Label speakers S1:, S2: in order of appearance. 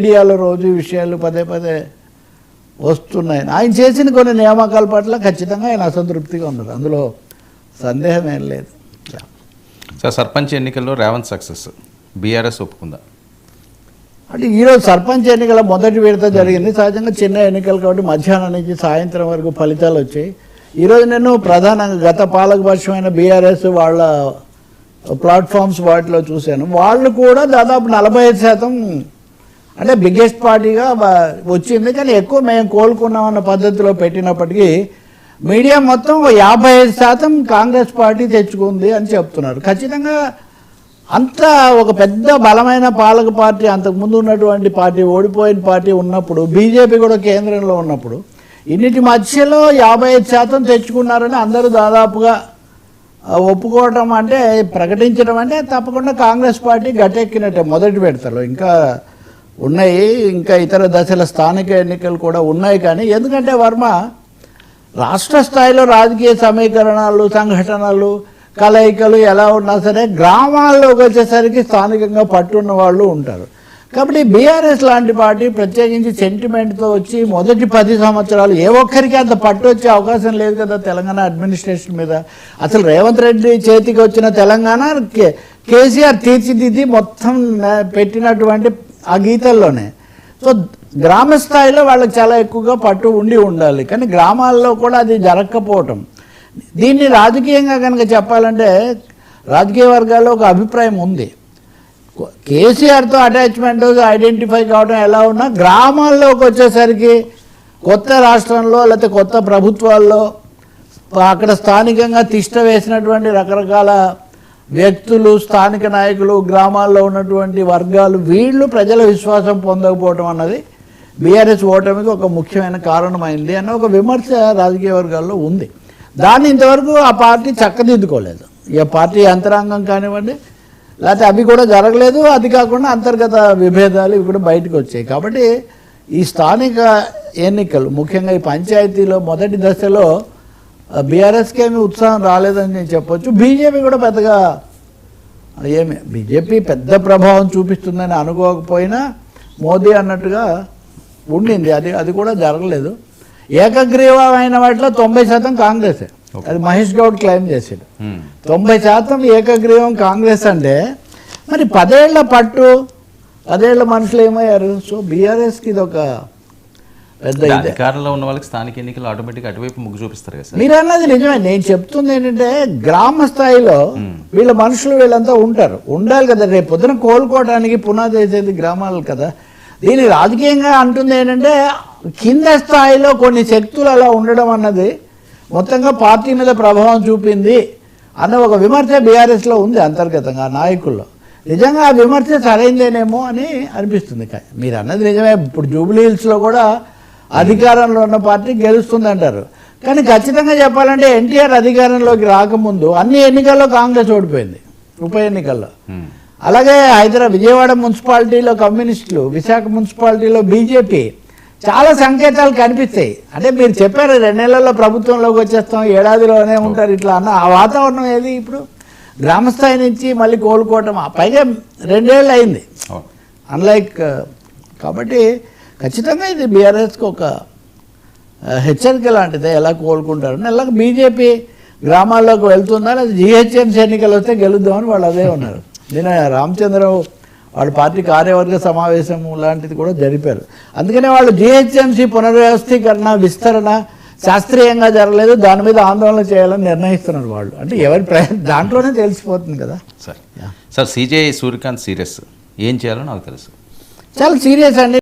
S1: మీడియాలో రోజు విషయాలు పదే పదే వస్తున్నాయి. ఆయన చేసిన కొన్ని నియామకాల పట్ల ఖచ్చితంగా ఆయన అసంతృప్తిగా ఉన్నారు, అందులో సందేహం ఏం లేదు.
S2: సార్, సర్పంచ్ ఎన్నికల్లో రేవంత్ సక్సెస్ బీఆర్ఎస్ ఒప్పుకుందా?
S1: అంటే ఈరోజు సర్పంచ్ ఎన్నికల మొదటి విడత జరిగింది. సహజంగా చిన్న ఎన్నికలు కాబట్టి మధ్యాహ్నం నుంచి సాయంత్రం వరకు ఫలితాలు వచ్చాయి. ఈరోజు నేను ప్రధానంగా గత పాలకపక్షమైన బీఆర్ఎస్ వాళ్ళ ప్లాట్ఫామ్స్ వాటిలో చూశాను. వాళ్ళు కూడా దాదాపు 45% అంటే బిగ్గెస్ట్ పార్టీగా వచ్చింది. కానీ ఎక్కువ మేము కోలుకున్నామన్న పద్ధతిలో పెట్టినప్పటికీ మీడియా మొత్తం 55% కాంగ్రెస్ పార్టీ తెచ్చుకుంది అని చెప్తున్నారు. ఖచ్చితంగా అంత ఒక పెద్ద బలమైన పాలక పార్టీ, అంతకుముందు ఉన్నటువంటి పార్టీ, ఓడిపోయిన పార్టీ ఉన్నప్పుడు, బీజేపీ కూడా కేంద్రంలో ఉన్నప్పుడు ఇన్నిటి మధ్యలో 55% తెచ్చుకున్నారని అందరూ దాదాపుగా ఒప్పుకోవటం అంటే, ప్రకటించడం అంటే తప్పకుండా కాంగ్రెస్ పార్టీ గట్టెక్కినట్టే మొదటి విడతలో. ఇంకా ఉన్నాయి, ఇంకా ఇతర దశల స్థానిక ఎన్నికలు కూడా ఉన్నాయి. కానీ ఎందుకంటే వర్మ రాష్ట్ర స్థాయిలో రాజకీయ సమీకరణాలు, సంఘటనలు, కలయికలు ఎలా ఉన్నా సరే గ్రామాల్లోకి వచ్చేసరికి స్థానికంగా పట్టున్న వాళ్ళు ఉంటారు. కాబట్టి బీఆర్ఎస్ లాంటి పార్టీ ప్రత్యేకించి సెంటిమెంట్తో వచ్చి మొదటి 10 సంవత్సరాలు ఏ ఒక్కరికి అంత పట్టు వచ్చే అవకాశం లేదు కదా తెలంగాణ అడ్మినిస్ట్రేషన్ మీద. అసలు రేవంత్ రెడ్డి చేతికి వచ్చిన తెలంగాణ కేసీఆర్ తీర్చిదిద్ది మొత్తం పెట్టినటువంటి ఆ గీతల్లోనే. సో గ్రామ స్థాయిలో వాళ్ళకి చాలా ఎక్కువగా పట్టు ఉండాలి. కానీ గ్రామాల్లో కూడా అది జరగకపోవటం, దీన్ని రాజకీయంగా కనుక చెప్పాలంటే రాజకీయ వర్గాల్లో ఒక అభిప్రాయం ఉంది. కేసీఆర్తో అటాచ్మెంట్ ఐడెంటిఫై కావడం ఎలా ఉన్నా గ్రామాల్లోకి వచ్చేసరికి కొత్త రాష్ట్రంలో లేకపోతే కొత్త ప్రభుత్వాల్లో అక్కడ స్థానికంగా తిష్ట వేసినటువంటి రకరకాల వ్యక్తులు, స్థానిక నాయకులు, గ్రామాల్లో ఉన్నటువంటి వర్గాలు, వీళ్ళు ప్రజల విశ్వాసం పొందకపోవటం అన్నది బీఆర్ఎస్ ఓటమికి ఒక ముఖ్యమైన కారణమైంది అన్న ఒక విమర్శ రాజకీయ వర్గాల్లో ఉంది. దాన్ని ఇంతవరకు ఆ పార్టీ చక్కదిద్దుకోలేదు. ఇక పార్టీ యంత్రాంగం కానివ్వండి, లేకపోతే అవి కూడా జరగలేదు. అది కాకుండా అంతర్గత విభేదాలు ఇవి కూడా బయటకు వచ్చాయి. కాబట్టి ఈ స్థానిక ఎన్నికలు, ముఖ్యంగా ఈ పంచాయతీలో మొదటి దశలో బీఆర్ఎస్కి ఏమీ ఉత్సాహం రాలేదని నేను చెప్పొచ్చు. బీజేపీ కూడా పెద్దగా బీజేపీ పెద్ద ప్రభావం చూపిస్తుందని అనుకోకపోయినా మోదీ అన్నట్టుగా ఉండింది. అది కూడా జరగలేదు. ఏకగ్రీవమైన వాటిలో 90% కాంగ్రెసే. అది మహేష్ గౌడ్ క్లెయిమ్ చేశాడు. 90% ఏకగ్రీవం కాంగ్రెస్ అంటే మరి 10 ఏళ్ల పట్టు, 10 ఏళ్ల మనుషులు ఏమయ్యారు? సో బీఆర్ఎస్కి ఇది ఒక పెద్ద
S2: అధికారంలో ఉన్న వాళ్ళకి స్థానిక ఎన్నికలు ఆటోమేటిక్ అటువైపు మొగ్గు చూపిస్తారు కదా.
S1: మీరు అన్నది నిజమే. నేను చెప్తుంది ఏంటంటే గ్రామ స్థాయిలో వీళ్ళ మనుషులు వీళ్ళంతా ఉండాలి కదా. రేపు పొద్దున కోలుకోవడానికి పునాది వేసేది గ్రామాలు కదా. దీని రాజకీయంగా అంటుంది ఏంటంటే కింద స్థాయిలో కొన్ని శక్తులు అలా ఉండడం అన్నది మొత్తంగా పార్టీ మీద ప్రభావం చూపింది అన్న ఒక విమర్శ బీఆర్ఎస్లో ఉంది అంతర్గతంగా నాయకుల్లో. నిజంగా ఆ విమర్శ సరైందేనేమో అని అనిపిస్తుంది. మీరు అన్నది నిజమే. ఇప్పుడు జూబ్లీ హిల్స్లో కూడా అధికారంలో ఉన్న పార్టీ గెలుస్తుంది అంటారు. కానీ ఖచ్చితంగా చెప్పాలంటే ఎన్టీఆర్ అధికారంలోకి రాకముందు అన్ని ఎన్నికల్లో కాంగ్రెస్ ఓడిపోయింది, ఉప ఎన్నికల్లో. అలాగే విజయవాడ మున్సిపాలిటీలో కమ్యూనిస్టులు, విశాఖ మున్సిపాలిటీలో బీజేపీ, చాలా సంకేతాలు కనిపిస్తాయి. అంటే మీరు చెప్పారు 2 నెలల్లో ప్రభుత్వంలోకి వచ్చేస్తాం, ఏడాదిలోనే ఉంటారు ఇట్లా అన్న ఆ వాతావరణం ఏది ఇప్పుడు గ్రామస్థాయి నుంచి మళ్ళీ కోలుకోవటం, పైగా 2 ఏళ్ళు అయింది అన్లైక్. కాబట్టి ఖచ్చితంగా ఇది బీఆర్ఎస్కి ఒక హెచ్చరిక లాంటిదే. ఎలా కోలుకుంటారని అలాగే బీజేపీ గ్రామాల్లోకి వెళ్తుందా, లేదా జీహెచ్ఎంసీ ఎన్నికలు వస్తే గెలుద్దామని వాళ్ళు అదే ఉన్నారు. నేను రామచంద్రరావు వాళ్ళ పార్టీ కార్యవర్గ సమావేశం లాంటిది కూడా జరిపారు. అందుకనే వాళ్ళు జీహెచ్ఎంసీ పునర్వ్యవస్థీకరణ, విస్తరణ శాస్త్రీయంగా జరగలేదు, దాని మీద ఆందోళన చేయాలని నిర్ణయిస్తున్నారు వాళ్ళు. అంటే ఎవరి దాంట్లోనే తెలిసిపోతుంది కదా.
S2: సార్, సిజే సూర్యకాంత్ సీరియస్ ఏం చేయాలో నాకు తెలుసు,
S1: చాలా సీరియస్ అండి.